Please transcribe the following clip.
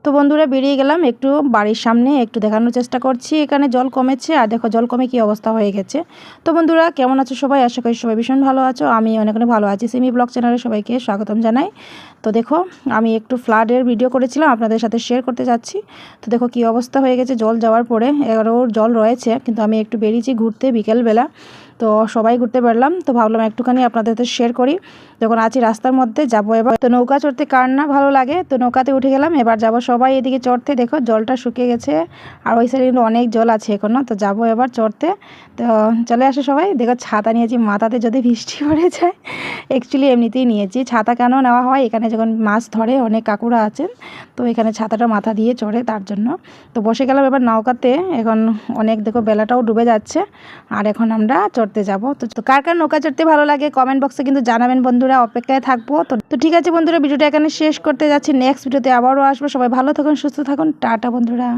তো বন্ধুরা বেরিয়ে গেলাম একটু বাড়ির সামনে, একটু দেখানোর চেষ্টা করছি এখানে জল কমেছে। আর দেখো জল কমে কী অবস্থা হয়ে গেছে। তো বন্ধুরা কেমন আছো সবাই? আশা করি সবাই ভীষণ ভালো আছো। আমি অনেক অনেক ভালো আছি। সিমি ব্লগ চ্যানেলে সবাইকে স্বাগতম জানাই। তো দেখো আমি একটু ফ্লাডের ভিডিও করেছিলাম, আপনাদের সাথে শেয়ার করতে যাচ্ছি। তো দেখো কী অবস্থা হয়ে গেছে জল যাওয়ার পরে। এগারো জল রয়েছে, কিন্তু আমি একটু বেরিয়েছি ঘুরতে বিকেলবেলা। তো সবাই ঘুরতে পারলাম, তো ভাবলাম একটুখানি আপনাদের সাথে শেয়ার করি। যখন আছি রাস্তার মধ্যে যাবো এবার। তো নৌকা চড়তে কার না ভালো লাগে, তো নৌকাতে উঠে গেলাম। এবার যাব সবাই এদিকে চড়তে। দেখো জলটা শুকিয়ে গেছে, আর ওই সাইডে কিন্তু অনেক জল আছে এখনও। তো যাবো এবার চড়তে। তো চলে আসে সবাই। দেখো ছাতা নিয়েছি, মাথাতে যদি বৃষ্টি পড়ে যায়। অ্যাকচুয়ালি এমনিতেই নিয়েছি। ছাতা কেন নেওয়া হয়, এখানে যখন মাছ ধরে অনেক কাকুরা আছেন, তো এখানে ছাতাটা মাথা দিয়ে চড়ে তার জন্য। তো বসে গেলাম এবার নৌকাতে। এখন অনেক দেখো বেলাটাও ডুবে যাচ্ছে, আর এখন আমরা চড়তে যাব। তো কার কার নৌকা চড়তে ভালো লাগে কমেন্ট বক্সে কিন্তু জানাবেন বন্ধুরা, অপেক্ষায় থাকবো। তো ঠিক আছে বন্ধুরা, ভিডিওটা এখানে শেষ করতে যাচ্ছি। নেক্সট ভিডিওতে আবারও আসবো। সবাই ভালো থাকুন, সুস্থ থাকুন। টাটা বন্ধুরা।